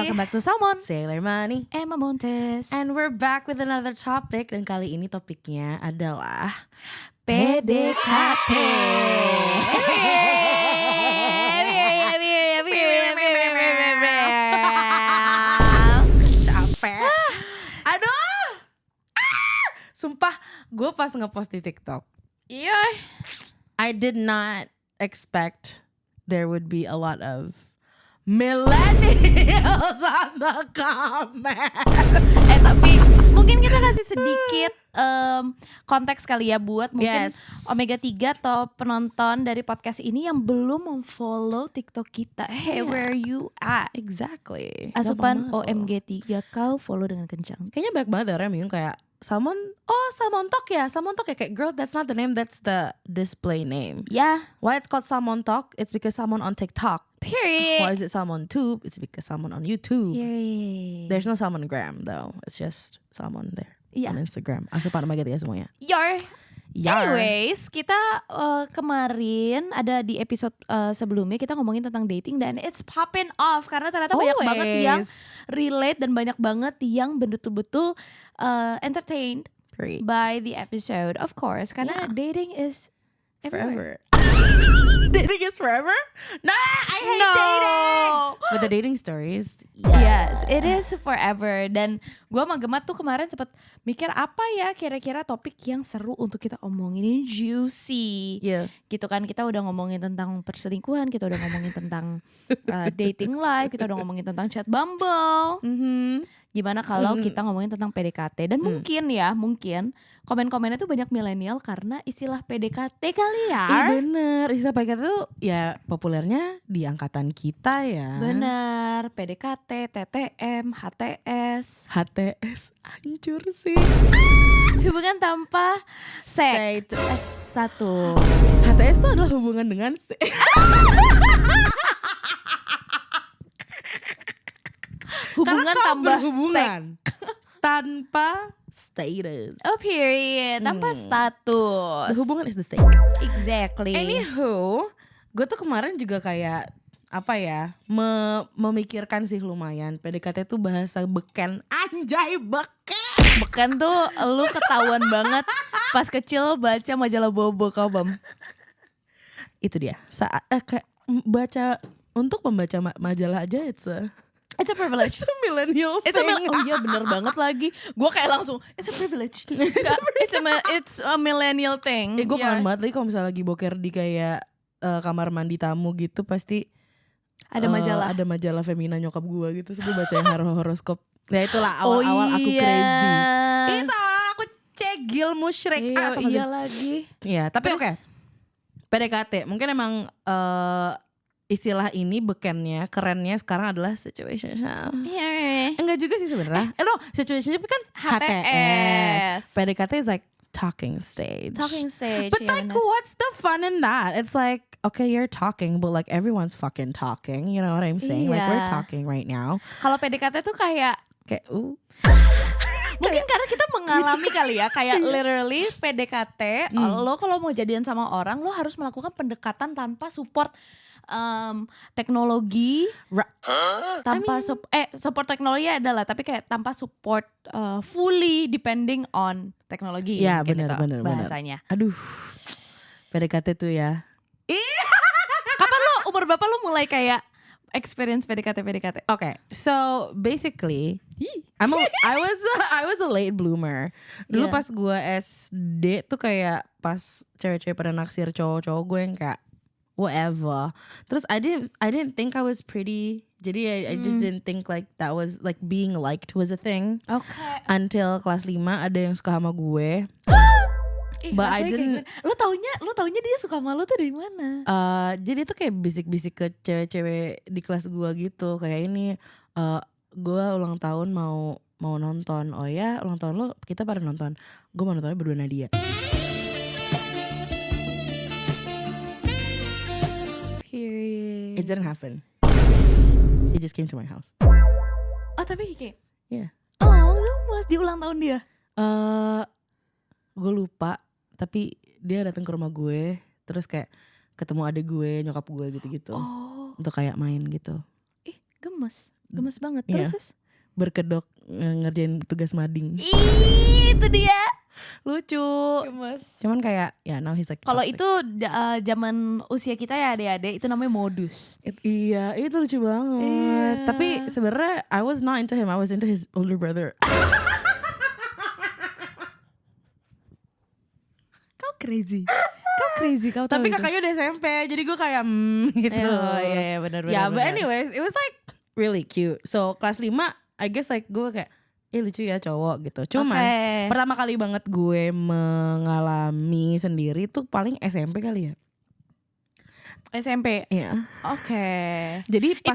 Welcome back to Salmon, Sailor Money, Emma Montes. and we're back with another topic. Dan kali ini topiknya adalah PDKT. Capek. Aduh. Sumpah, gue pas ngepost di TikTok, Iya. I did not expect there would be a lot of millennials on the comment. Tapi mungkin kita kasih sedikit konteks kali ya buat mungkin Yes. Omega 3 atau penonton dari podcast ini yang belum memfollow TikTok kita. Hey, Yeah. where you at? Exactly. Asupan Gampang banget OMG 3 kau follow dengan kencang. Kayaknya banyak banget orang yang kayak Salmon Talk ya kayak girl, that's not the name, that's the display name. Ya, Why it's called Salmon Talk? It's because Salmon on TikTok. period. Why is it Salmon Tube? It's because Salmon on YouTube. Period. There's no Salmon Gram though. It's just Salmon there Iya. on Instagram. Asupan Omega 3 semuanya. Yar. Yar. Anyways, kita kemarin ada di episode sebelumnya kita ngomongin tentang dating dan it's popping off karena ternyata banyak banget yang relate dan banyak banget yang betul-betul entertained Period. by the episode, of course, karena Yeah. dating is everywhere. Forever. Dating is forever? Nah, I hate No. dating. But the dating stories, Yes, it is forever. Dan gue sama Gemma tuh kemarin sempet mikir apa ya kira-kira topik yang seru untuk kita omongin, ini juicy. Yeah. Gitu kan, kita udah ngomongin tentang perselingkuhan, kita udah ngomongin tentang dating life, kita udah ngomongin tentang chat Bumble. Gimana kalau kita ngomongin tentang PDKT dan mungkin komen-komennya tuh banyak milenial karena istilah PDKT kali ya. Iya bener, istilah PDKT tuh ya populernya di angkatan kita ya. Bener, PDKT, TTM, HTS, HTS, hancur sih. hubungan tanpa seks. Satu. HTS itu adalah hubungan dengan Hubungan Karena kau tambah berhubungan tanpa status. Oh, period. Tanpa status. The hubungan is the same. Exactly. Anywho, gue tuh kemarin juga kayak apa ya, memikirkan sih lumayan. PDKT tuh bahasa beken, anjay beken. Beken tuh lu ketahuan banget pas kecil baca majalah Bobo kau, Bam. Itu dia. Saat kayak baca, untuk membaca majalah aja it's a privilege. It's a millennial thing. Oh iya bener banget lagi. Gue kayak langsung it's a privilege. It's a millennial thing. Gue Yeah. kangen banget lagi kalau misalnya lagi boker di kayak kamar mandi tamu gitu, pasti Ada majalah. Ada majalah Femina nyokap gue gitu. Terus gue bacain horoskop. Ya itulah awal-awal aku iya. crazy. Itu awal aku cegil musyrik. Iya lagi. Iya, tapi Terus- oke. PDKT mungkin emang istilah ini bekennya, kerennya sekarang adalah situationship. Iya. Enggak juga sih sebenarnya. No, situationship kan HTS. HTS. PDKT is like talking stage. Talking stage. But iya like, bener. what's the fun in that? It's like, okay, you're talking, but like everyone's fucking talking. You know what I'm saying? Like we're Iya. talking right now. Kalau PDKT tuh kayak Kayak, mungkin karena kita mengalami kali ya, kayak literally PDKT, lo kalau mau jadian sama orang lo harus melakukan pendekatan tanpa support teknologi, tanpa support teknologi adalah, tapi kayak tanpa support fully depending on teknologi. Ya, mungkin benar, itu benar, benar. bahasanya. aduh, PDKT tuh ya. Kapan umur berapa lo mulai kayak experience PDKT? Okay, so basically, I was a late bloomer. Dulu Yeah. pas gue SD tuh kayak pas cewek-cewek pada naksir cowok-cowok, gue yang kayak whatever. Terus I didn't think I was pretty. Jadi I just didn't think like that was like being liked was a thing. Okay. Until kelas 5 ada yang suka sama gue. But I didn't. Lo taunya dia suka sama lo tuh dari mana? Jadi tuh kayak bisik-bisik ke cewek-cewek di kelas gue gitu, kayak ini gue ulang tahun mau nonton. Oh ya, ulang tahun lo kita pada nonton. Gue mau nontonnya berdua Nadia. Period. It didn't happen. He just came to my house. Oh tapi kayak Yeah. oh gemes di ulang tahun dia. Gue lupa, tapi dia datang ke rumah gue, terus kayak ketemu adik gue, nyokap gue gitu-gitu, Oh untuk kayak main gitu. ih gemes. Gemes banget. Iya. Terus? berkedok ngerjain tugas mading. Ih, itu dia. Lucu. Gemes. Cuman kayak ya now he's like Kalau toxic. itu zaman usia kita ya adik-adik, itu namanya modus. Iya, itu lucu banget. Iya. Tapi sebenarnya I was not into him, I was into his older brother. Kau crazy. Kau tahu Tapi itu. kakaknya udah SMP, jadi gue kayak gitu. Oh iya benar. Ya, but anyways, it was like really cute. So kelas 5, I guess like gue kayak lucu ya cowok gitu. Cuman pertama kali banget gue mengalami sendiri tuh paling SMP kali ya. SMP. Iya. Oke. Jadi pas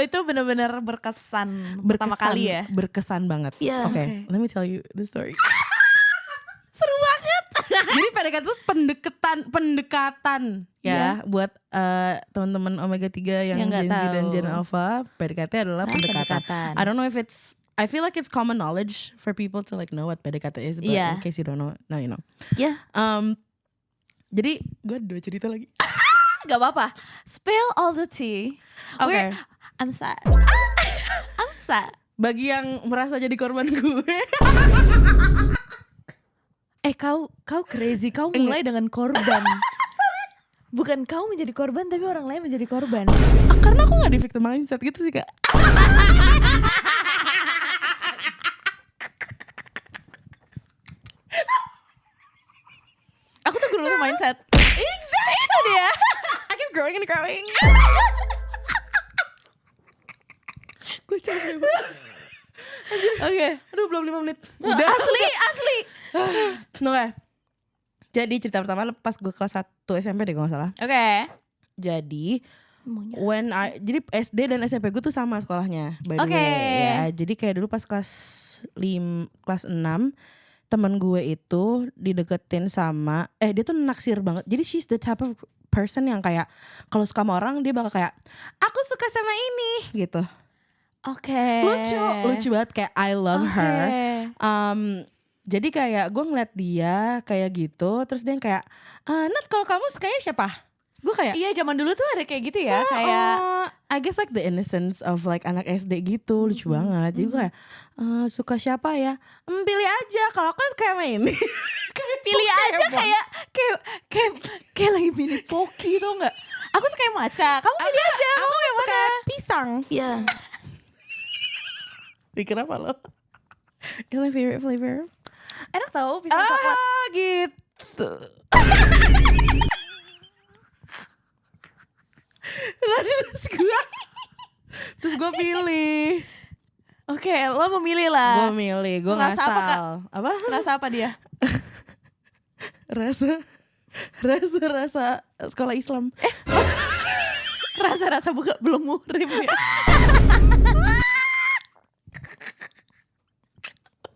Itu benar-benar berkesan pertama kali ya. Berkesan banget. Iya. Oke, let me tell you the story. Seru banget. Jadi PDKT itu pendekatan ya buat teman-teman Omega 3 yang nggak Gen Z dan tahu. Gen Alpha. PDKT adalah pendekatan. I don't know if I feel like it's common knowledge for people to like know what PDKT is, but in case you don't know, now you know. Iya. Jadi gue ada 2 cerita lagi. Gak apa-apa. Spill all the tea. Oke. I'm sad. I'm sad. Bagi yang merasa jadi korban gue. Kau crazy. Kau mulai dengan korban. Bukan kau menjadi korban, tapi orang lain menjadi korban. Karena aku gak di victim mindset gitu sih kak. Aku tuh guru mindset. Exactly. Itu dia. I keep growing and growing. Gue capek banget. Oke. Aduh belum 5 menit. Udah. Asli. Oke. Jadi cerita pertama pas gue kelas 1 SMP deh kalau gak salah. Oke. Jadi jadi SD dan SMP gue tuh sama sekolahnya by the Oke. way ya. Jadi kayak dulu pas kelas 6 temen gue itu dideketin sama dia tuh naksir banget. Jadi she's the type of person yang kayak kalau suka sama orang dia bakal kayak aku suka sama ini gitu. Oke. Lucu banget kayak I love her. Jadi kayak gue ngeliat dia kayak gitu, terus dia yang kayak Nat kalau kamu sukanya siapa? Gue kayak iya zaman dulu tuh ada kayak gitu ya, kayak I guess like the innocence of like anak SD gitu, lucu banget. Jadi gue kayak suka siapa ya? Pilih aja, kalau aku suka sama ini. pilih aja kayak lagi milih poki tuh nggak? Aku suka yang maca, kamu pilih aja. Aku yang suka pisang. Iya. Pikir apa lo? It's my favorite flavor. Enak tau pisang coklat. Gitu. Terus gue pilih. Oke, lo memilih lah. Gue milih, gue Rasa apa, Kak? ngasal. Apa? Rasa apa dia? Rasa sekolah Islam. Rasa buka belum muhrim ya.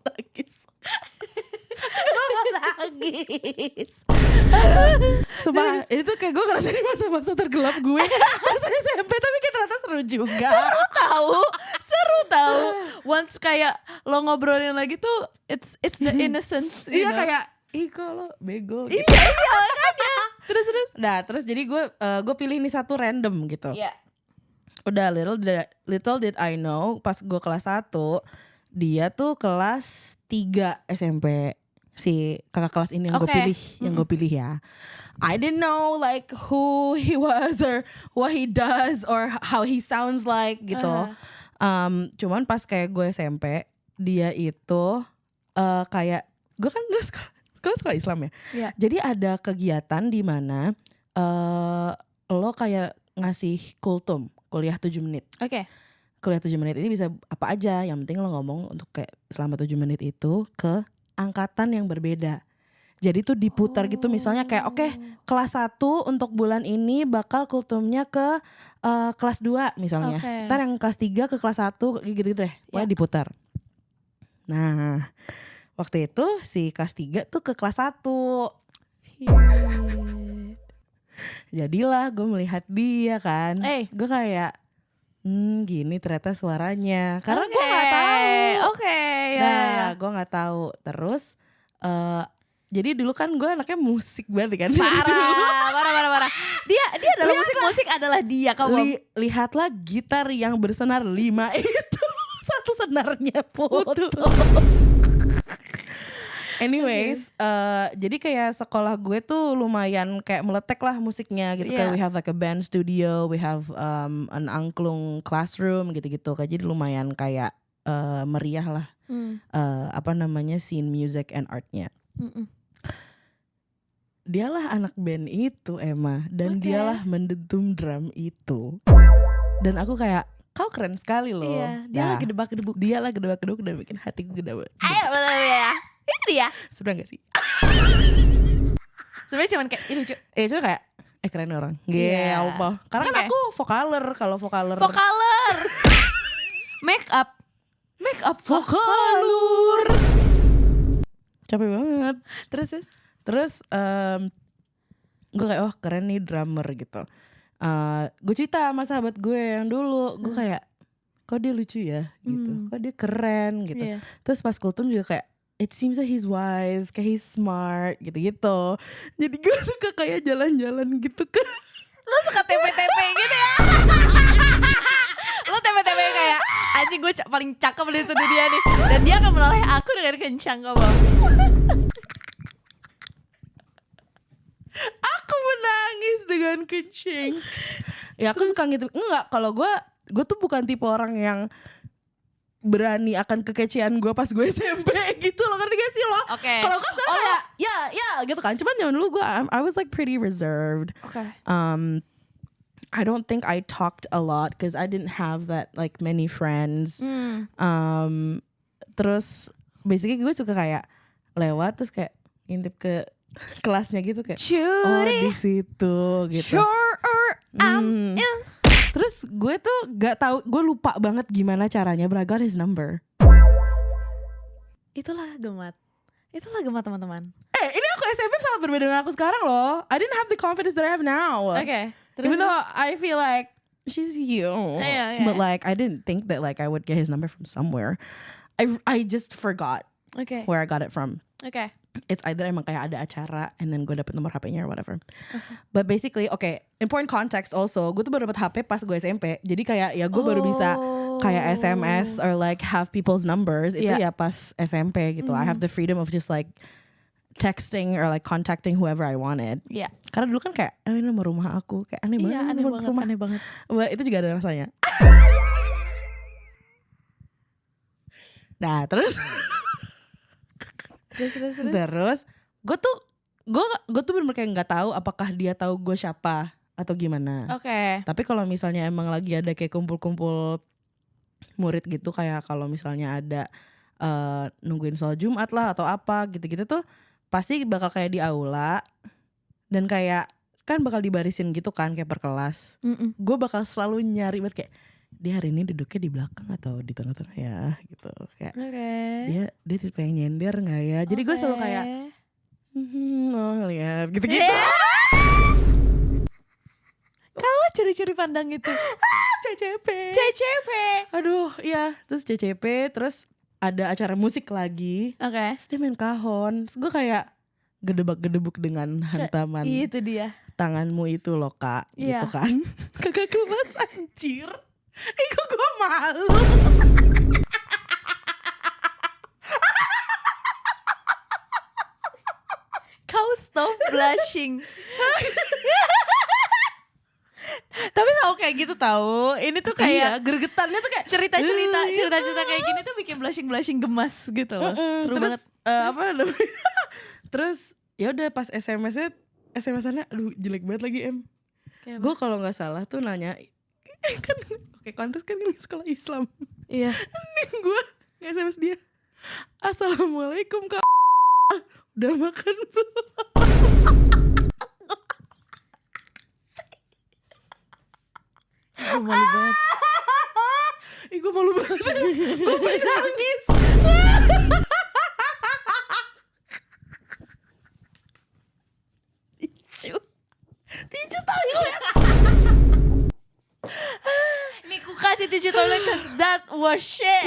Nangis. Sumpah, itu kayak gue ngerasa di masa-masa tergelap gue. Masa SMP tapi kayak ternyata seru juga. Seru tahu. Once kayak lo ngobrolin lagi tuh it's the innocence. Iya kayak kalau bego gitu. Iya makanya. Terus. Nah terus jadi gue pilih nih satu random gitu. Iya. Udah little did I know pas gue kelas 1 dia tuh kelas 3 SMP. Si kakak kelas ini yang gue pilih ya. I didn't know like who he was or what he does or how he sounds like gitu. Cuman pas kayak gue SMP dia itu kayak gue kan dulu sekolah Islam ya. Yeah. Jadi ada kegiatan di mana lo kayak ngasih kultum kuliah 7 menit. Oke. Kuliah 7 menit ini bisa apa aja, yang penting lo ngomong untuk kayak selama 7 menit itu ke angkatan yang berbeda. Jadi tuh diputar gitu misalnya kayak oke, kelas 1 untuk bulan ini bakal kultumnya ke kelas 2 misalnya. Ntar yang kelas 3 ke kelas 1 gitu-gitu deh. Pokoknya diputar. Nah, waktu itu si kelas 3 tuh ke kelas 1. Jadilah gue melihat dia kan. Gue kayak gini ternyata suaranya. Karena gue gak tahu. Oke. Nah, gue gak tahu. Terus jadi dulu kan gue anaknya musik banget kan. Parah. Dia adalah musik adalah dia kamu. Lihatlah gitar yang bersenar 5 itu satu senarnya putus. Anyways, jadi kayak sekolah gue tuh lumayan kayak meletek lah musiknya gitu. Kayak we have like a band studio, we have an angklung classroom gitu-gitu. Kayak jadi lumayan kayak meriah lah. Scene music and artnya. Dialah anak band itu Emma, dan dialah mendentum drum itu. Dan aku kayak, kau keren sekali loh. Iya, dia lagi gedebak-gedebuk. Dia lah gedebak-gedebuk dan bikin hatiku gedebak. Ayo ya. Itu dia. Sebenernya gak sih? Sebenarnya cuman kayak ini lucu. Cuma kayak keren orang. Iya apa? Karena kan aku vokaler. Kalau vokaler. Make up vokalur. Capek banget. Terus gue kayak keren nih drummer gitu. Gue cerita sama sahabat gue yang dulu. Gue kayak kok dia lucu ya gitu. Kok dia keren gitu. Terus pas kultum juga kayak it seems like he's wise, kayak he's smart gitu-gitu. Jadi gue suka kayak jalan-jalan gitu kan. Lo suka TP-TP gitu ya. Lo TP-TP kayak anjing gue paling cakep di dunia nih. Dan dia akan menoleh aku dengan kencang kamu. Aku menangis dengan kencing. Ya aku suka gitu. Enggak, kalau gue tuh bukan tipe orang yang berani akan kekecian gue pas gue SMP gitu loh, ngerti gak sih lo? Kalau gue sekarang kayak ya gitu kan. Cuman zaman dulu gue I was like pretty reserved. I don't think I talked a lot because I didn't have that like many friends. Terus basically gue suka kayak lewat terus kayak ngintip ke kelasnya gitu kayak di situ gitu. Terus gue tuh gak tahu, gue lupa banget gimana caranya, but I got his number. Itulah gemat teman-teman. Ini aku SMP sangat berbeda dengan aku sekarang loh. I didn't have the confidence that I have now. Even though I feel like she's you, but like I didn't think that like I would get his number from somewhere. I just forgot where I got it from. It's either emang kayak ada acara and then gue dapet nomor HP-nya or whatever. But basically, important context also, gue tuh baru dapet HP pas gue SMP. Jadi kayak ya gue baru bisa kayak SMS or like have people's numbers itu ya pas SMP gitu. I have the freedom of just like texting or like contacting whoever I wanted. Karena dulu kan kayak ini nomor rumah aku, kayak aneh banget. Aneh banget. But itu juga ada masanya. Nah terus gue tuh bener-bener kayak nggak tahu apakah dia tahu gue siapa atau gimana. Tapi kalau misalnya emang lagi ada kayak kumpul-kumpul murid gitu, kayak kalau misalnya ada nungguin sholat Jumat lah atau apa gitu-gitu tuh pasti bakal kayak di aula dan kayak kan bakal dibarisin gitu kan kayak per kelas. Gue bakal selalu nyari banget kayak dia hari ini duduknya di belakang atau di tengah-tengah ya gitu, kayak dia tipe yang nyender nggak ya. Jadi gue selalu kayak lihat gitu-gitu. Kalau curi-curi pandang itu CCP. Aduh iya, terus CCP, terus ada acara musik lagi. Terus dia main kahon. Terus gue kayak gedebak-gedebuk dengan hantaman. Itu dia. Tanganmu itu loh kak, gitu kan. Kakak kelas anjir. Kok gue malu. Kau stop blushing. Tapi tahu kayak gitu tahu. Ini tuh kayak gregetannya tuh kayak cerita-cerita kayak gini tuh bikin blushing gemas gitu loh. Seru terus, banget. Terus ya udah pas SMS-annya aduh jelek banget lagi gue kalau nggak salah tuh nanya kan kontes kan ini sekolah Islam. Iya. Gue nge-SMS dia, Assalamualaikum kak, udah makan belum? Gue malu banget. Gue malu banget. Gue pengen nangis. Tisu toilet. Ini ku kasih tisu toilet cause that was shit.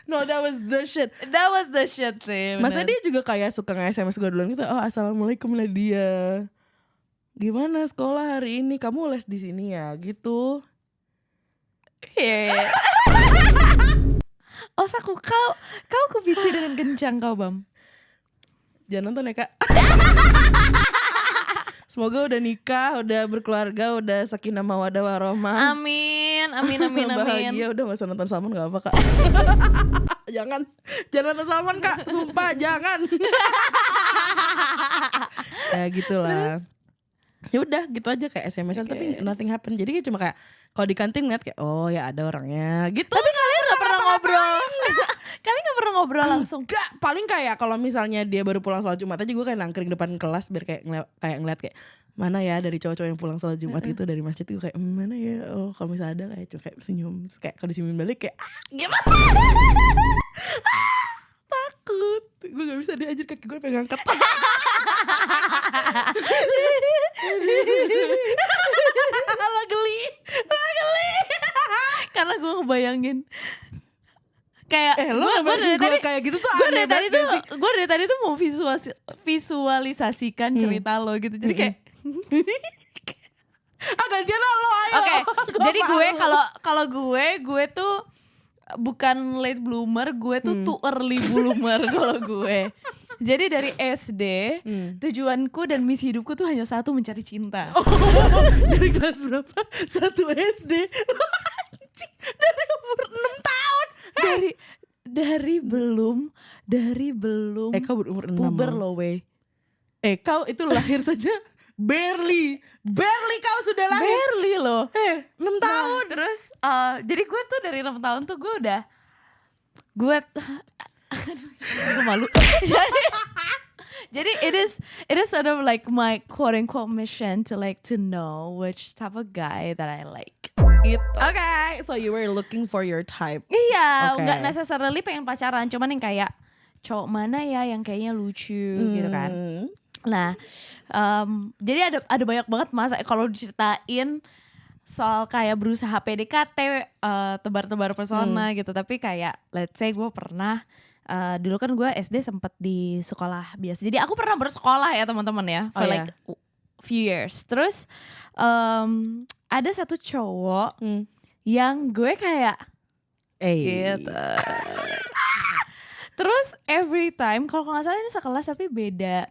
No, that was the shit. That was the shit sih. Masa dia juga kayak suka nge-SMS gue duluan gitu. Oh, assalamualaikum Nadia. Gimana sekolah hari ini? Kamu les di sini ya? Gitu. Yeah. Oh, saku kau kubici dengan kencang kau, Bam. Jangan nonton ya, Kak. Semoga udah nikah, udah berkeluarga, udah sakinah mawaddah warohmah. Amin. Bahagia, udah gak usah nonton Salman gak apa, Kak. Jangan nonton Salman, Kak. Sumpah, jangan. Ya gitulah. Ya udah gitu aja kayak SMS-an tapi nothing happen. Jadi kayak cuma kayak kalau di kantin ngeliat kayak oh ya ada orangnya gitu. Tapi kalian gak pernah ngobrol. Kalian gak pernah ngobrol langsung? Enggak, paling kayak kalau misalnya dia baru pulang sholat Jumat aja gue kayak nangkring depan kelas biar kayak ngeliat kayak mana ya dari cowok-cowok yang pulang sholat Jumat gitu dari masjid gue kayak mana ya, oh kalau misalnya ada kayak cuma kayak senyum. Terus kayak kalau disenyumin balik kayak gimana? Takut. Gue gak bisa diajar kaki gue pegang ketat. Lah geli. Karena gue ngebayangin kayak lo dari tadi kayak gitu tuh gue dari tadi tuh mau visualisasikan cerita lo gitu. Jadi kayak gantian lo ayo. Oke, jadi gue kalau gue tuh bukan late bloomer, gue tuh too early bloomer kalau gue. Jadi dari SD tujuanku dan misi hidupku tuh hanya satu, mencari cinta. Dari kelas berapa? 1 SD. Dari umur 6 tahun. Dari belum kau berumur 6 puber loh weh. Kau itu lahir saja barely kau sudah lahir. Barely loh. 6 tahun. Terus jadi gue tuh dari 6 tahun tuh gue malu. Jadi it is sort of like my quote unquote mission to know which type of guy that I like. Gitu. Okay, so you were looking for your type. Iya, nggak necessarily pengen pacaran, cuman yang kayak cowok mana ya yang kayaknya lucu gitu kan. Nah, jadi ada banyak banget masa kalau diceritain soal kayak berusaha PDKT, tebar-tebar pesona gitu. Tapi kayak let's say gue pernah dulu kan gue SD sempet di sekolah biasa. Jadi aku pernah bersekolah ya teman-teman ya for like few years. Terus ada satu cowok yang gue kayak gitu. Terus every time kalau nggak salah ini sekelas tapi beda.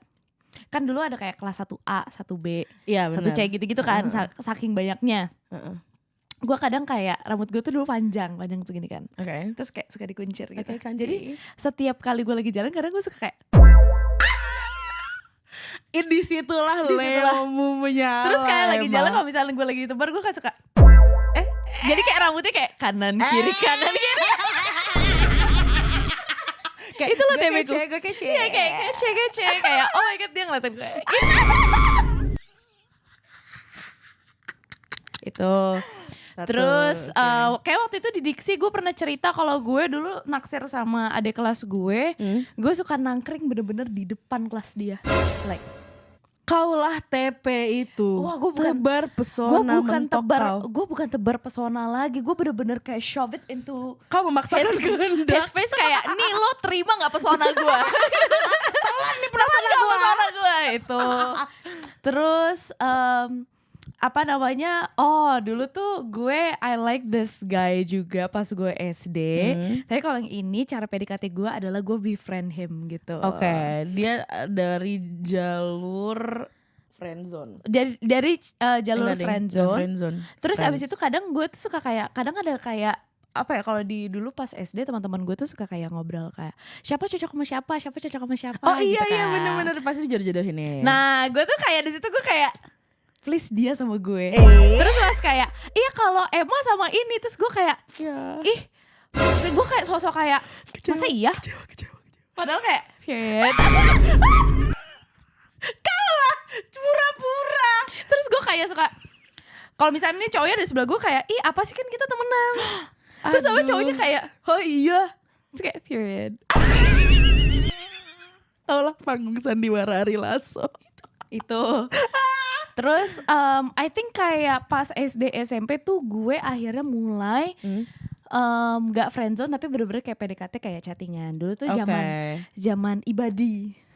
Kan dulu ada kayak kelas 1A, 1B, iya, 1C gitu-gitu kan, saking banyaknya. Gue kadang kayak rambut gue tuh dulu panjang tuh gini kan. Terus kayak suka dikuncir gitu. Jadi setiap kali gue lagi jalan kadang gue suka kayak disitulah Leomu menyala. Terus kayak lagi jalan kalau misalnya gue lagi ditebar gue kan suka jadi kayak rambutnya kayak kanan kiri. Kayak itu loh temeku. Gue kece. Iya kayak kece. Kayak oh my god dia ngeliatin gue. Itu. Terus kayak waktu itu di diksi gue pernah cerita kalau gue dulu naksir sama adik kelas gue. Gue suka nangkring bener-bener di depan kelas dia. Like kaulah TP itu. Wah, gue bukan tebar pesona mentok kau. Gue bukan tebar pesona lagi. Gue bener-bener kayak shove it into. Kau memaksakan kehendak. His face kayak nih lo terima nggak pesona gue? Telan nih pesona gue itu. Terus apa namanya? Oh dulu tuh gue I like this guy juga pas gue SD. Tapi kalau yang ini cara PDKT gue adalah gue befriend him gitu. Oke, dia dari jalur friendzone. Dari jalur friendzone. Terus Friends. abis itu kadang gue tuh suka kayak kadang ada kayak apa ya kalau di dulu pas SD teman-teman gue tuh suka kayak ngobrol kayak siapa cocok sama siapa. Oh iya gitu kan. bener-bener pasti dijodoh-jodohin ya. Nah gue tuh kayak di situ gue kayak please dia sama gue. Terus pas kayak iya kalau Emma sama ini terus gue kayak ih gue kayak sosok kayak masa iya? Kecewa. Padahal kayak period. Kalah pura-pura. Terus gue kayak suka kalau misalnya nih cowoknya dari sebelah gue kayak ih apa sih kan kita temenan. Terus sama cowoknya kayak oh iya. Terus kayak period. Taulah panggung sandiwara Ari Lasso. Itu. Terus I think kayak pas SD SMP tuh gue akhirnya mulai Gak friendzone tapi bener-bener kayak PDKT kayak chattingan. Dulu tuh zaman ibadi.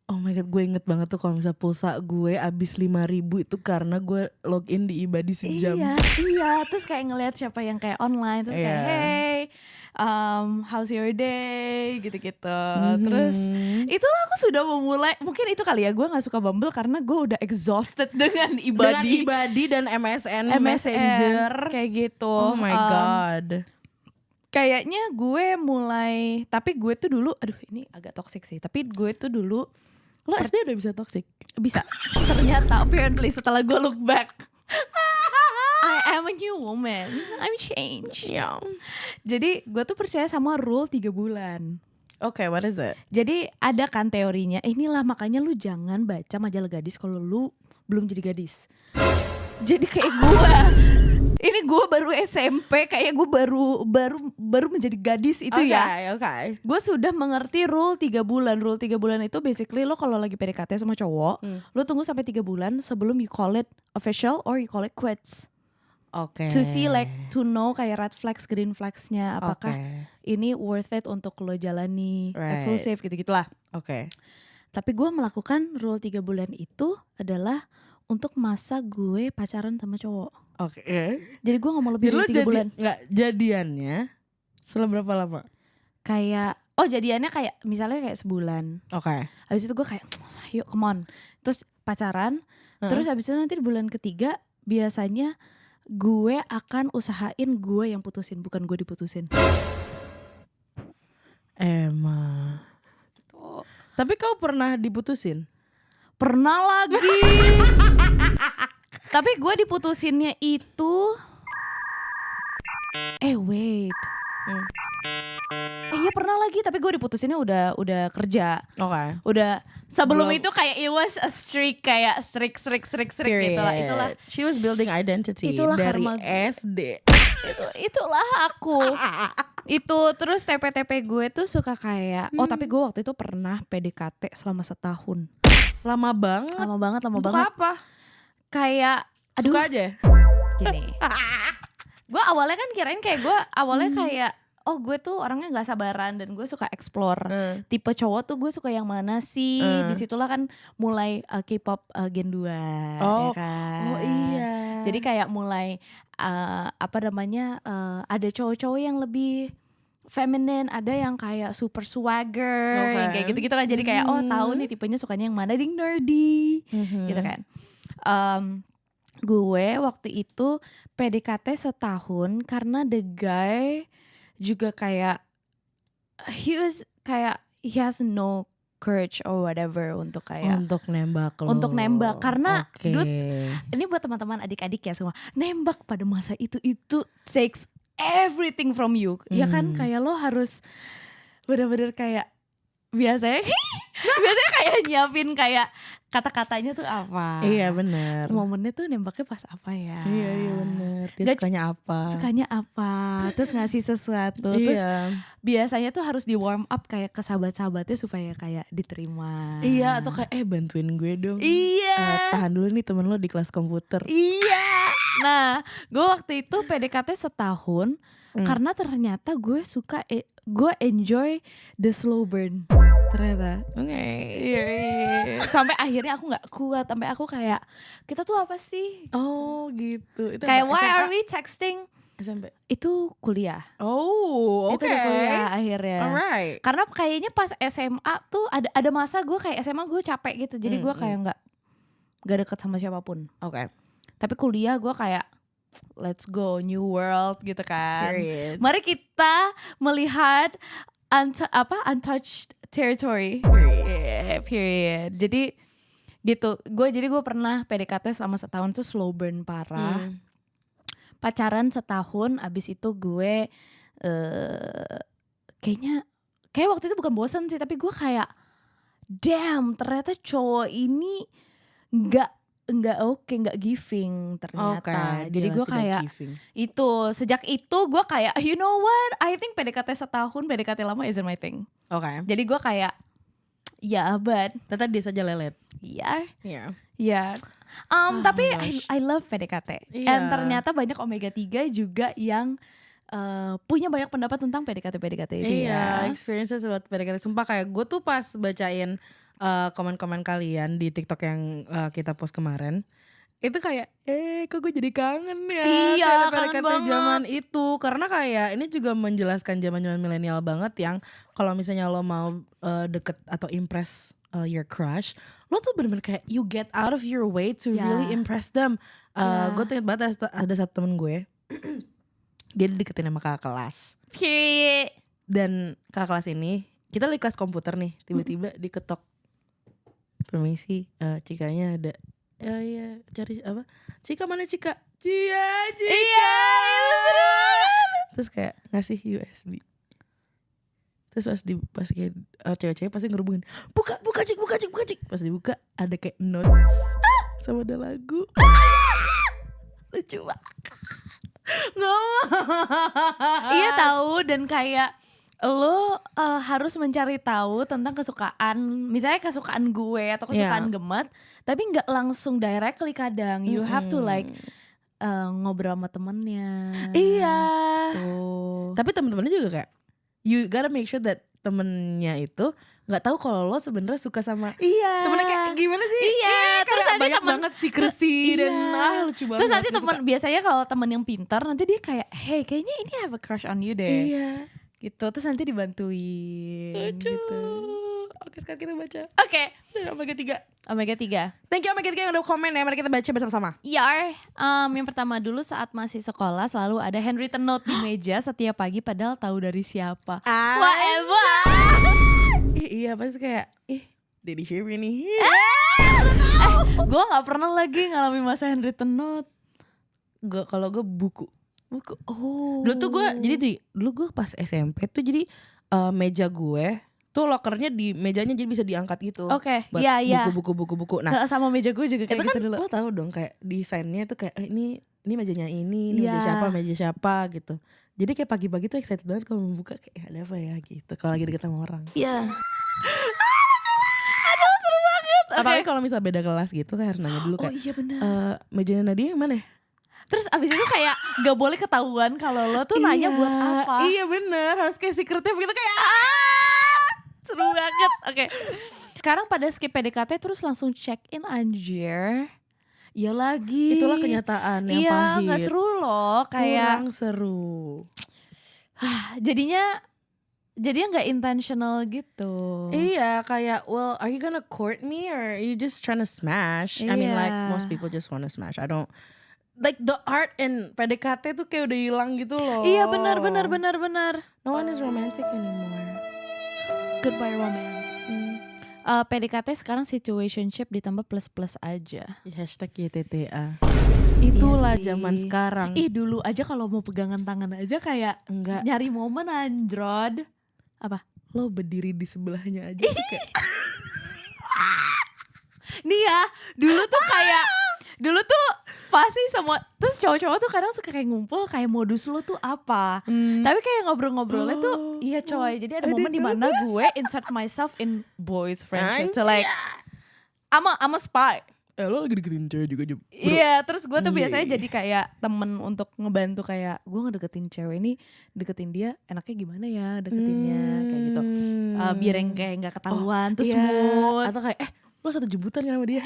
Oh my god, gue inget banget tuh kalau misalnya pulsa gue abis 5.000 itu karena gue login di ibadi sejam. Iya, terus kayak ngelihat siapa yang kayak online, terus kayak hey, how's your day, gitu-gitu. Terus itulah aku sudah memulai, mungkin itu kali ya gue gak suka Bumble karena gue udah exhausted dengan ibadi. Dengan ibadi dan MSN Messenger. Kayak gitu. Oh my god. Kayaknya gue mulai, tapi gue tuh dulu, aduh ini agak toxic sih, tapi gue tuh dulu Lo SD udah bisa toxic? Bisa. Ternyata apparently setelah gue look back I am a new woman, I'm changed. Yeah. Jadi gue tuh percaya sama rule 3 bulan. Okay, what is it? Jadi ada kan teorinya, inilah makanya lu jangan baca majalah gadis kalau lu belum jadi gadis. Jadi kayak ini gue baru SMP, kayak gue baru menjadi gadis itu ya. Okay. Gue sudah mengerti rule 3 bulan. Rule 3 bulan itu basically lo kalau lagi PDKT sama cowok, lo tunggu sampai 3 bulan sebelum you call it official or you call it quits. Okay. To see like, to know kayak red flags, green flagsnya, apakah ini worth it untuk lo jalani, eksklusif gitu-gitulah. Okay. Tapi gue melakukan rule 3 bulan itu adalah untuk masa gue pacaran sama cowok. Okay. Jadi gue gak mau lebih dari 3 bulan. Nggak jadiannya setelah berapa lama? Kayak, jadiannya kayak misalnya kayak sebulan. Okay. Habis itu gue kayak, yuk come on. Terus pacaran, terus habis itu nanti di bulan ketiga biasanya gue akan usahain gue yang putusin, bukan gue diputusin. Emang. Tapi kau pernah diputusin? Pernah lagi. Tapi gue diputusinnya itu wait. Iya pernah lagi, tapi gue diputusinnya udah kerja. Okay. Udah sebelum itu kayak it was a streak, kayak streak itulah. She was building identity Itulah dari karma SD. Itulah aku. Itu terus TP-TP gue tuh suka kayak tapi gue waktu itu pernah PDKT selama setahun. Lama banget. Untuk banget. Apa? Kayak suka aja. Gini. Gue awalnya kan kirain kayak gue awalnya kayak gue tuh orangnya nggak sabaran dan gue suka explore tipe cowok tuh gue suka yang mana sih. Disitulah kan mulai K-pop Gen 2 ya kan. Oh iya. Jadi kayak mulai ada cowok-cowok yang lebih feminine, ada yang kayak super swagger, yang kayak gitu-gitu kan. Jadi kayak tahu nih tipenya sukanya yang mana, ding nerdy, gitu kan. Gue waktu itu PDKT setahun karena the guy juga kayak he has no courage or whatever untuk nembak lo. Untuk nembak karena dude, ini buat teman-teman adik-adik ya semua, nembak pada masa itu takes everything from you. Ya kan kayak lo harus bener-bener kayak biasanya kayak nyiapin kayak kata-katanya tuh apa. Iya benar. Momennya tuh nembaknya pas apa ya. Iya benar. Dia sukanya apa. Terus ngasih sesuatu. Terus biasanya tuh harus di warm up kayak ke sahabat-sahabatnya supaya kayak diterima. Iya, atau kayak bantuin gue dong. Iya. Tahan dulu nih temen lo di kelas komputer. Iya. Nah, gue waktu itu PDKT setahun karena ternyata gue enjoy the slow burn. Ternyata. Iya. Sampai akhirnya aku gak kuat. Sampai aku kayak, kita tuh apa sih? Oh gitu. Itu kayak why are we texting? SMP. Itu kuliah. Oh oke. Itu kuliah akhirnya. Alright. Karena kayaknya pas SMA tuh ada masa gue kayak SMA gue capek gitu. Jadi gue kayak gak deket sama siapapun. Oke. Tapi kuliah gue kayak let's go new world gitu kan. Period. Mari kita melihat untouched territory. Period. Jadi gitu. Gue pernah PDKT selama setahun tuh slow burn parah. Pacaran setahun, abis itu gue kayak waktu itu bukan bosan sih, tapi gue kayak damn, ternyata cowok ini nggak giving ternyata. Jadi gue kayak itu sejak itu gue kayak you know what, I think PDKT setahun, PDKT lama isn't my thing. Jadi gue kayak but ternyata dia saja lelet. Iya. Tapi I love PDKT. And ternyata banyak omega 3 juga yang punya banyak pendapat tentang PDKT itu Iya, ya. experiences buat PDKT. Sumpah kayak gue tuh pas bacain komen-komen kalian di TikTok yang kita post kemarin, itu kayak kok gue jadi kangen ya Iya, kayak kangen PDKT banget. zaman itu. Karena kayak ini juga menjelaskan zaman-zaman milenial banget yang kalau misalnya lo mau deket atau impress your crush, lo tuh bener-bener kayak you get out of your way to Ya. really impress them. Gue tuh inget banget ada satu temen gue dia deketin sama kakak kelas. Period. Dan kakak kelas ini kita lagi kelas komputer nih, tiba-tiba diketok, permisi, Cikanya ada. Iya cari apa? Cika mana Cika? Cia Cika. Iya, itu seru banget. Terus kayak ngasih USB. Terus pas kayak cewek-cewek pasti ngerubungin, buka Cik. Pas dibuka ada kayak notes sama ada lagu. Lucu banget. Iya tahu, dan kayak lo harus mencari tahu tentang kesukaan, misalnya kesukaan gue atau kesukaan Gemet, tapi nggak langsung directly kadang. You have to like ngobrol sama temennya. Iya. Tuh. Tapi temen-temennya juga kayak you gotta make sure that temennya itu nggak tahu kalau lo sebenarnya suka sama temennya kayak gimana sih? Iya, terus nanti banyak temen banget secrecy dan lucu banget. Terus nanti temen biasanya kalau temen yang pintar nanti dia kayak, hey kayaknya ini have a crush on you deh. Iya. Gitu, terus nanti dibantuin. Lucu. Gitu. Oke, sekarang kita baca. Oke. Omega 3. Omega 3. Thank you Omega 3 yang udah komen ya. Mari kita baca bersama-sama. Yang pertama dulu, saat masih sekolah selalu ada handwritten note di meja setiap pagi padahal tahu dari siapa. Whatever. Iya pasti kayak Daddy Harry nih. Gue gak pernah lagi ngalamin masa handwritten note. Kalau gue buku. Oh. Dulu tuh gue dulu gue pas SMP tuh jadi meja gue tuh lokernya di mejanya jadi bisa diangkat gitu. Oke, buat iya. buku-buku. Nah, Sama meja gue juga kayak itu gitu kan dulu. lo tahu dong kayak desainnya tuh kayak ini mejanya ini meja siapa gitu. Jadi kayak pagi-pagi tuh excited banget kalau membuka kayak ada apa ya gitu. Kalau lagi deket sama orang. Iya. Aduh seru banget. Apalagi kalau misal beda kelas gitu kayak harus nanya dulu kayak. Oh iya benar. Mejanya Nadia yang mana ya? Terus abis itu kayak gak boleh ketahuan kalau lo tuh nanya buat apa. Iya bener, harus kayak secretive gitu kayak seru banget. Oke. Sekarang pada skip PDKT terus langsung check in anjir. Iya lagi. Itulah kenyataan yang iya, pahit. Iya gak seru loh. Kayak kurang seru. Jadinya gak intentional gitu. Iya kayak well are you gonna court me or are you just trying to smash? I mean like most people just wanna smash. I don't like the art in PDKT tuh kayak udah hilang gitu loh. Iya benar. No one is romantic anymore. Goodbye romance. PDKT sekarang situationship ditambah plus aja. Hashtag YTTA. Itulah Iya sih. zaman sekarang. Dulu aja kalau mau pegangan tangan aja kayak Enggak. nyari momen anjrod. Apa? Lo berdiri di sebelahnya aja tuh kayak Nih ya, dulu tuh pasti semua, terus cowok-cowok tuh kadang suka kayak ngumpul kayak modus lo tuh apa. Tapi kayak ngobrol-ngobrolnya tuh iya coy. Jadi ada momen dimana gue insert myself in boys friendship. So like I'm a spy. lo lagi deketin cewek juga Jum. Iya, terus gue tuh biasanya jadi kayak temen untuk ngebantu kayak gue ngedeketin cewek ini, deketin dia enaknya gimana ya deketinnya kayak gitu. Biar yang kayak nggak ketahuan, terus smooth. Atau kayak lo satu jemputan kan sama dia.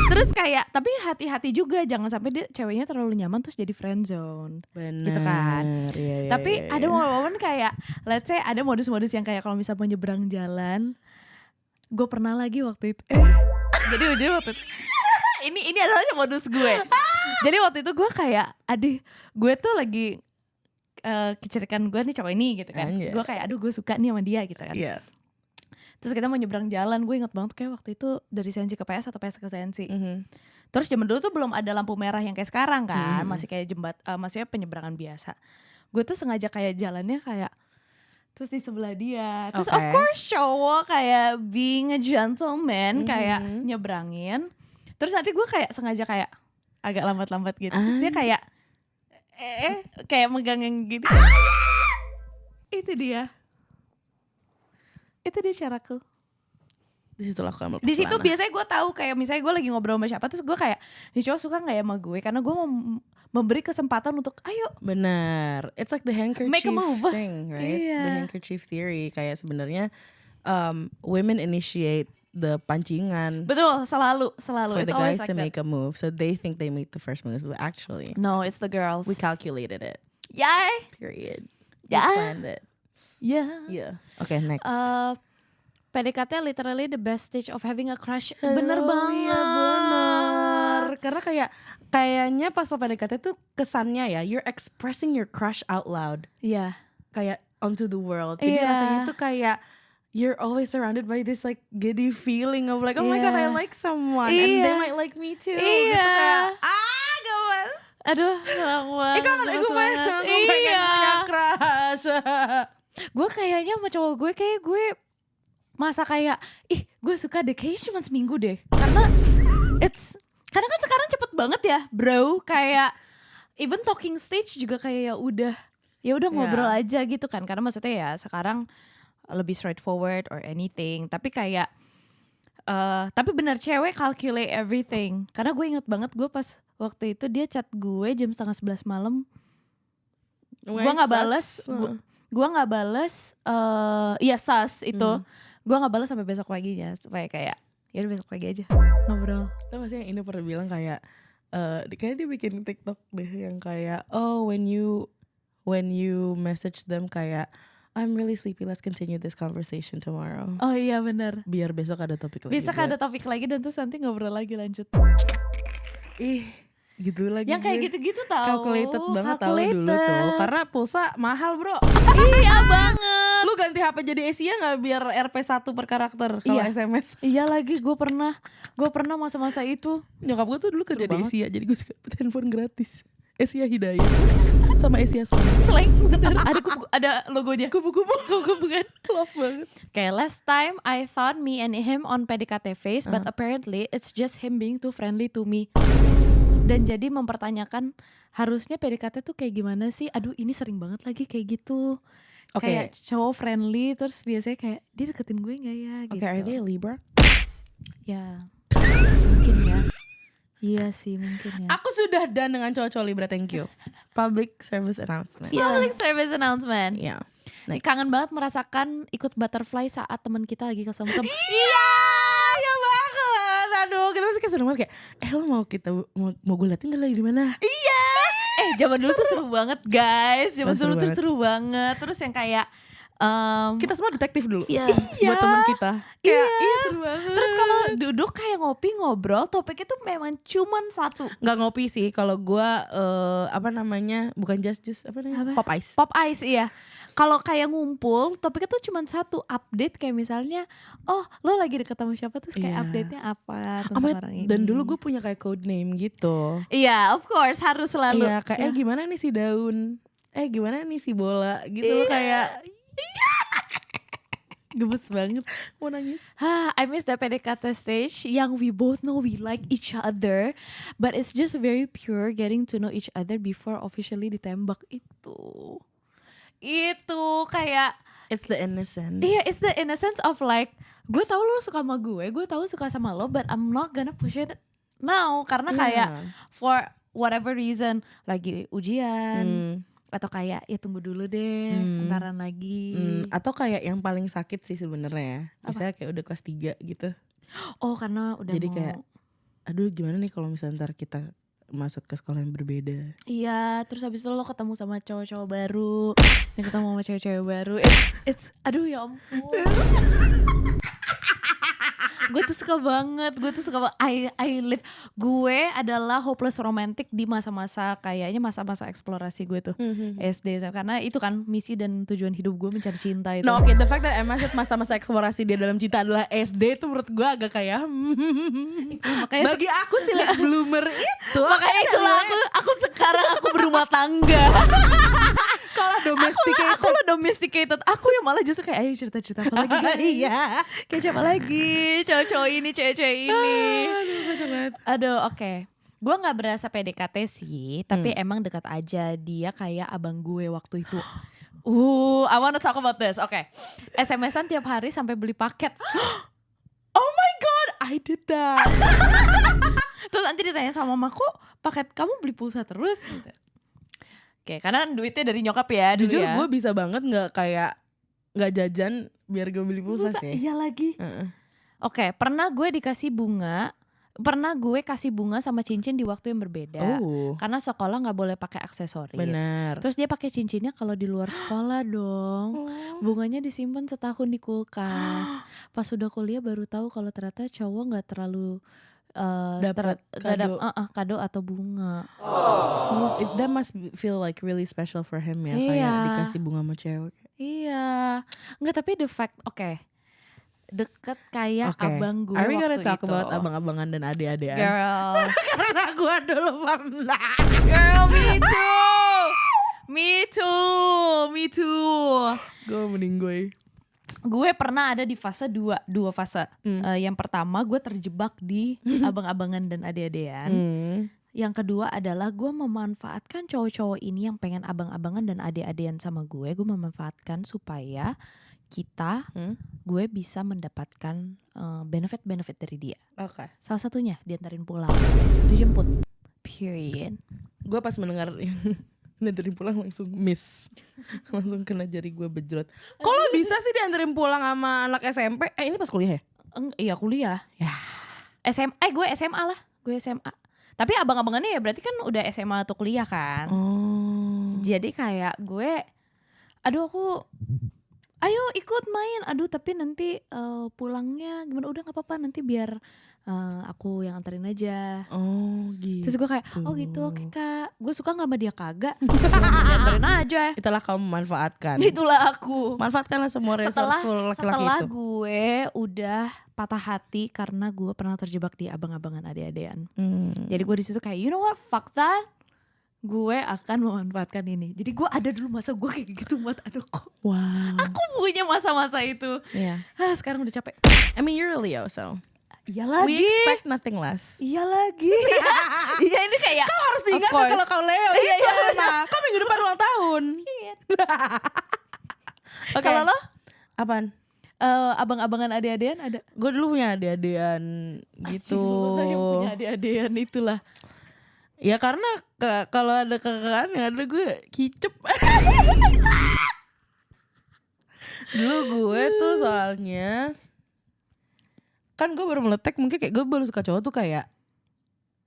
Terus kayak tapi hati-hati juga jangan sampai dia ceweknya terlalu nyaman terus jadi friend zone. Bener. Gitu kan. Iya, Tapi iya. ada momen-momen kayak let's say ada modus-modus yang kayak kalau misalnya mau nyebrang jalan. Gue pernah lagi waktu itu. Jadi waktu itu ini adalah modus gue. Jadi waktu itu gue kayak gue tuh lagi kecerikan gue nih cowok ini gitu kan. Anjay. Gue kayak gue suka nih sama dia gitu kan. Iya. Terus kita mau nyebrang jalan, gue inget banget kayak waktu itu dari Sensi ke PS atau PS ke Sensi. Mhm. Terus zaman dulu tuh belum ada lampu merah yang kayak sekarang kan, masih kayak maksudnya penyeberangan biasa. Gue tuh sengaja kayak jalannya kayak terus di sebelah dia. Terus of course cowok kayak being a gentleman kayak nyebrangin. Terus nanti gue kayak sengaja kayak agak lambat-lambat gitu. Terus dia kayak kayak megang yang gini. Itu dia caraku. Di situ aku ambil Di situ celana. biasanya gue tahu kayak misalnya gue lagi ngobrol sama siapa terus gue kayak nih cowok suka nggak ya sama gue karena gue mau memberi kesempatan untuk ayo. Benar. It's like the handkerchief Make a move. thing, right? Iya. The handkerchief theory. Kayak sebenarnya women initiate the pancingan Betul, selalu. for It's the always guys like to that. make a move. So they think they make the first moves, but actually No, it's the girls. we calculated it. Yay. Period. Yeah. We planned it. Yeah. Yeah. Okay, next. PDKT literally the best stage of having a crush. Oh, Bener banget. Iya bener. Karena kayaknya pas lo PDKT tuh kesannya ya, you're expressing your crush out loud. Iya. Kayak onto the world. Jadi Iya. rasanya tuh kayak you're always surrounded by this like giddy feeling of like, oh my god, I Iya. like someone and they Iya. might like me too. Iya. Gitu kayak gawat. Aduh, aku Kangen gue pengen Iya. punya crush. Gue kayaknya sama cowok gue kayak gue masa kayak gue suka deh kayaknya cuma seminggu deh karena karena kan sekarang cepet banget ya bro, kayak even talking stage juga kayak ya udah ngobrol aja gitu kan, karena maksudnya ya sekarang lebih straightforward or anything, tapi kayak tapi benar cewek calculate everything, karena gue inget banget gue pas waktu itu dia chat gue jam 10:30 malam, gue nggak bales, gue nggak bales, ya sas itu. Gue gak balas sampai besok paginya supaya kayak ya udah besok pagi aja ngobrol. Tau gak sih yang ini pernah bilang kayak kayaknya dia bikin TikTok deh yang kayak when you message them kayak I'm really sleepy, let's continue this conversation tomorrow. Oh iya benar. Biar besok ada topik lagi. Besok ada topik lagi dan terus nanti ngobrol lagi lanjut. Gitu lagi. Yang kayak gitu-gitu tau. Calculated banget tahu dulu tuh. Karena pulsa mahal bro. Iya banget. Lu ganti HP jadi Asia gak biar RP1 per karakter kalau SMS. Iya lagi gue pernah masa-masa itu. Nyokap gue tuh dulu kerja di banget. Asia, jadi gue suka dapet handphone gratis. Asia Hidayah sama Asia Sony. Selain bener ada logonya. Kupu-kupu kan. love banget. Okay, last time I thought me and him on PDKT phase, but apparently it's just him being too friendly to me. Dan jadi mempertanyakan harusnya PDKT tuh kayak gimana sih? Aduh ini sering banget lagi kayak gitu. Okay. Kayak cowok friendly terus biasanya kayak dia deketin gue gak ya gitu. Okay, are they a Libra? Ya mungkin ya. Iya sih mungkin ya. Aku sudah done dengan cowok-cowok Libra, thank you. Public service announcement. Public service announcement. Yeah. Kangen banget merasakan ikut butterfly saat teman kita lagi kesemsem. Iya banget. Aduh, kita masih keseru banget kayak lo mau gue liatin lagi di mana? Iya. Zaman dulu tuh seru banget guys. Zaman Seru dulu tuh banget. seru banget. Terus yang kayak Kita semua detektif dulu. Iya. Buat teman kita. Kayak seru banget. Terus kalau duduk kayak ngopi ngobrol, topiknya tuh memang cuman satu. Nggak ngopi sih, kalau gue bukan just juice, pop ice. Pop ice iya. Kalau kayak ngumpul, topiknya tuh cuman satu, update kayak misalnya, oh lo lagi deket sama siapa terus kayak Iya. update-nya apa tentang orang ini. Dan dulu gue punya kayak code name gitu. Iya, of course harus selalu. Iya, kayak gimana nih si daun? Gimana nih si bola? Gitu loh kayak gemes banget. mau nangis. I miss the PDKT stage yang we both know we like each other, but it's just very pure getting to know each other before officially ditembak itu. Itu kayak It's the innocence. iya, it's the innocence of like gue tahu lo suka sama gue tahu suka sama lo, but I'm not gonna push it now karena kayak for whatever reason lagi ujian atau kayak ya tunggu dulu deh bentaran lagi. Atau kayak yang paling sakit sih sebenarnya. Misalnya kayak udah kelas 3 gitu. Oh karena udah Jadi mau. kayak aduh gimana nih kalau misalnya ntar kita masuk ke sekolah yang berbeda. Iya, terus habis itu lo ketemu sama cowok-cowok baru, dan ketemu sama cewek-cewek baru. It's aduh ya ampun. Gue tuh suka banget, I live. Gue adalah hopeless romantic di masa-masa kayaknya masa-masa eksplorasi gue tuh. SD, karena itu kan misi dan tujuan hidup gue mencari cinta itu. No, okay, the fact that Emma said masa-masa eksplorasi dia dalam cinta adalah SD itu menurut gue agak kayak Makanya bagi aku sih late bloomer itu. makanya itulah aku sekarang aku berumah tangga. Kalau domesticated. Aku lo domesticated. Aku yang malah justru kayak ayo cerita-cerita apa lagi guys? Iya. Kayak siapa lagi? Cowok-cowok ini, cewek-cewek ini. Aduh, kacau banget. Aduh, oke. Gue gak berasa PDKT sih, tapi emang dekat aja. Dia kayak abang gue waktu itu. I wanna talk about this. Oke. SMS-an tiap hari sampai beli paket. Oh I did that. Terus nanti ditanya sama mama, kok paket kamu beli pulsa terus gitu. Oke, karena duitnya dari nyokap ya dulu Jujur ya. gue bisa banget gak jajan biar gue beli pulsa sih. Iya lagi. Oke, pernah gue kasih bunga sama cincin di waktu yang berbeda. Karena sekolah nggak boleh pakai aksesoris. Benar. Terus dia pakai cincinnya kalau di luar sekolah dong. Bunganya disimpan setahun di kulkas. Pas udah kuliah baru tahu kalau ternyata cowok nggak terlalu dapat kado atau bunga. That must feel like really special for him ya, Iya. kayak dikasih bunga sama cewek. Iya, nggak, tapi the fact, deket kayak abang gue Are we gonna waktu talk itu. about abang-abangan dan adik-adikan? Girl, Karena gue dulu pernah. girl, me too. Gue mending gue. Gue pernah ada di fase dua fase. Yang pertama gue terjebak di abang-abangan dan adik-adikan. Yang kedua adalah gue memanfaatkan cowok-cowok ini yang pengen abang-abangan dan adik-adikan sama gue. Gue memanfaatkan supaya gue bisa mendapatkan benefit dari dia. Oke. Salah satunya diantarin pulang, dijemput. Period. Gue pas mendengar diantarin pulang langsung miss. Langsung kena jari gue bejrot. Kalau bisa sih diantarin pulang sama anak SMP? Ini pas kuliah ya? Iya kuliah. Ya. Gue SMA lah. Gue SMA. Tapi abang-abangannya ya berarti kan udah SMA atau kuliah kan. Jadi kayak gue, ayo ikut main. Tapi nanti pulangnya gimana? Udah gak apa-apa, nanti biar aku yang anterin aja. Gitu. Terus gue kayak, gitu, oke kak. Gue suka gak sama dia kagak. Anterin aja. Itulah kamu memanfaatkan. Itulah aku. Manfaatkanlah semua resourceful laki-laki Setelah itu. gue udah patah hati karena gue pernah terjebak di abang-abangan adik-adikan. Jadi gue di situ kayak, you know what, fuck that. Gue akan memanfaatkan ini. Jadi gue ada dulu masa gue kayak gitu buat kok. Wow. Aku punya masa-masa itu. Yeah. Sekarang udah capek. I mean you're a Leo, so Iya lagi. we expect nothing less. Iya lagi. Iya ini kayak. Kau harus diingat Of course. kalau kau Leo. Iya. Kau minggu depan ulang tahun. Oke. Kalau lo? Apaan? Abang-abangan adik-adikan ada? Gue dulu punya adik-adikan gitu. Yang punya adik-adikan itulah. Ya karena kalau ada kakak yang ada gue kicep. Dulu gue tuh soalnya kan gue baru meletek, mungkin kayak gue baru suka cowok tuh kayak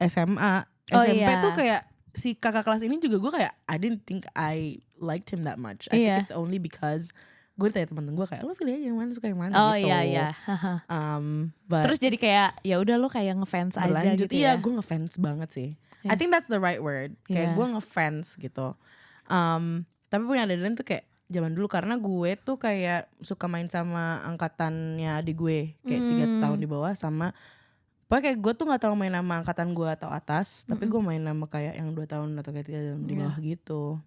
SMA. SMP tuh kayak si kakak kelas ini juga gue kayak I didn't think I liked him that much. I think it's only because gue tanya temen gue kayak lo pilih aja yang mana, suka yang mana gitu. Iya. But Terus jadi kayak ya udah lo kayak ngefans aja gitu ya. Iya, gue ngefans banget sih. I think that's the right word. Kayak gue ngefans gitu. Tapi punya adik tuh kayak zaman dulu karena gue tuh kayak suka main sama angkatannya adik gue kayak 3 tahun di bawah, sama pokoknya kayak gue tuh nggak terlalu main sama angkatan gue atau atas, tapi gue main sama kayak yang 2 tahun atau kayak 3 tahun di bawah gitu.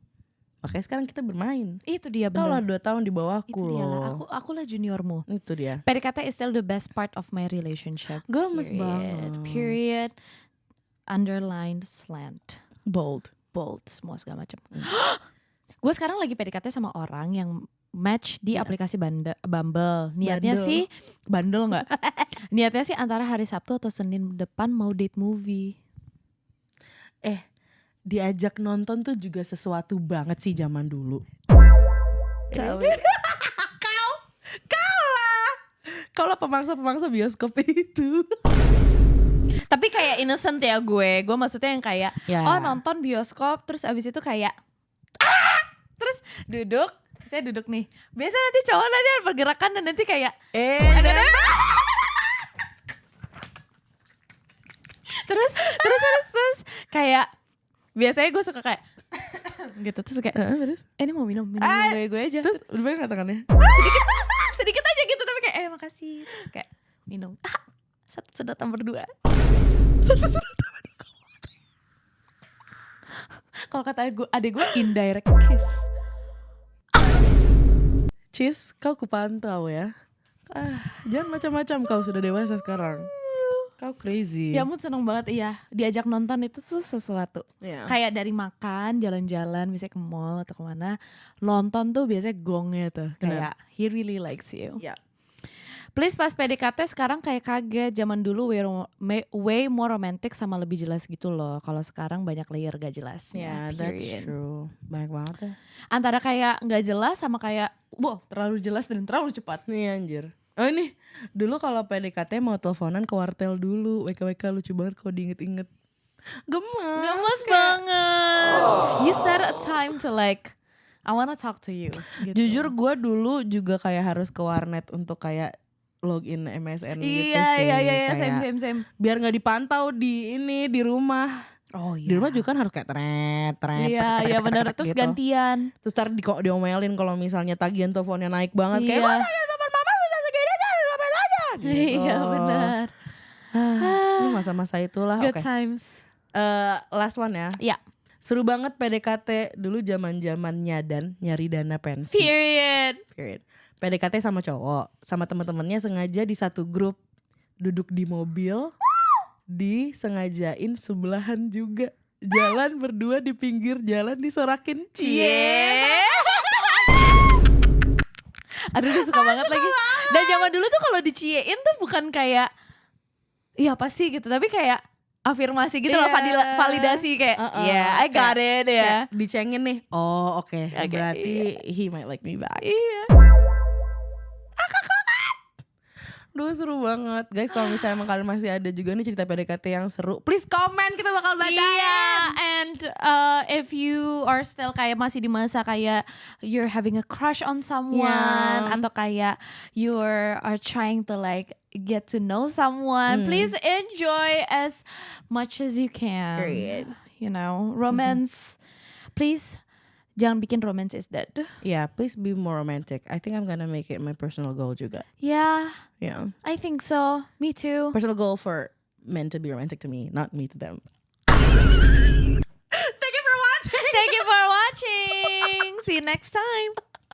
Makanya sekarang kita bermain. Itu dia Kau lah bener. 2 tahun di bawahku Itu dia lah. loh. Aku lah juniormu. Itu dia. PDKT is still the best part of my relationship. Gemes banget. Period. Underlined, slant, Bold. semua segala macam. Gue sekarang lagi PDKT sama orang yang match di aplikasi Bumble. Niatnya Bandel. sih bandel nggak? Niatnya sih antara hari Sabtu atau Senin depan mau date movie. Diajak nonton tuh juga sesuatu banget sih zaman dulu. Kau lah pemangsa bioskop itu. Tapi kayak innocent ya gue maksudnya yang kayak Ya. nonton bioskop terus abis itu kayak terus saya duduk nih. Biasa nanti cowok nanti ada pergerakan dan nanti kayak terus kayak biasanya gue suka kayak gitu terus kayak Terus? ini mau minum gue aja. Terus udah banyak katakannya. Sedikit aja gitu tapi kayak makasih terus kayak minum. Satu sedotan berdua. Kalau kata adek gue indirect kiss. Cis, kau kupantau ya. Jangan macam-macam, kau sudah dewasa sekarang. Kau crazy. Ya ampun seneng banget iya. Diajak nonton itu tuh sesuatu. Ya. Kayak dari makan, jalan-jalan, misalnya ke mall atau kemana. Nonton tuh biasanya gongnya tuh. Kayak he really likes you. Ya. Please pas PDKT sekarang kayak kaget. Zaman dulu way more romantic sama lebih jelas gitu loh. Kalau sekarang banyak layer gak jelasnya. Yeah, that's true. Banyak banget ya. Antara kayak gak jelas sama kayak terlalu jelas dan terlalu cepat. Iya anjir. Oh ini dulu kalau PDKT mau teleponan ke wartel dulu. WKWK lucu banget kalau diinget-inget. Gemes banget. You set a time to like I wanna talk to you gitu. Jujur gue dulu juga kayak harus ke warnet untuk kayak login MSN gitu sih. Iya, Kayak same. biar gak dipantau di rumah. Oh iya. Di rumah juga kan harus kayak tret. Iya benar. Terus gitu. gantian. Terus ntar diomelin kalau misalnya tagihan teleponnya naik banget. Kayak Iya. tagihan telepon mama bisa segini aja, ngapain aja gitu. Iya benar. Ini masa-masa itulah. Good Oke. times. Last one ya. Ya. Seru banget PDKT dulu zaman-zamannya dan nyari dana pensi. Period. PDKT sama cowok, sama teman-temannya sengaja di satu grup, duduk di mobil, disengajain sebelahan juga, jalan berdua di pinggir jalan disorakin. Aduh gue suka banget lagi. Dan zaman dulu tuh kalau diciein tuh bukan kayak iya apa sih gitu, tapi kayak afirmasi gitu loh, validasi kayak I got it ya. Dicengin nih, oh oke. Berarti he might like me back. Iya. Duh seru banget. Guys kalau misalnya emang kalian masih ada juga nih cerita PDKT yang seru, please komen, kita bakal bacain. Iya, and if you are still kayak masih di masa kayak you're having a crush on someone, atau kayak you are trying to like get to know someone, please enjoy as much as you can. Period. You know, romance, please jangan bikin romance is dead. Yeah, please be more romantic. I think I'm gonna make it my personal goal juga. Yeah, Yeah. I think so. Me too. Personal goal for men to be romantic to me, not me to them. Thank you for watching. Thank you for watching. See you next time.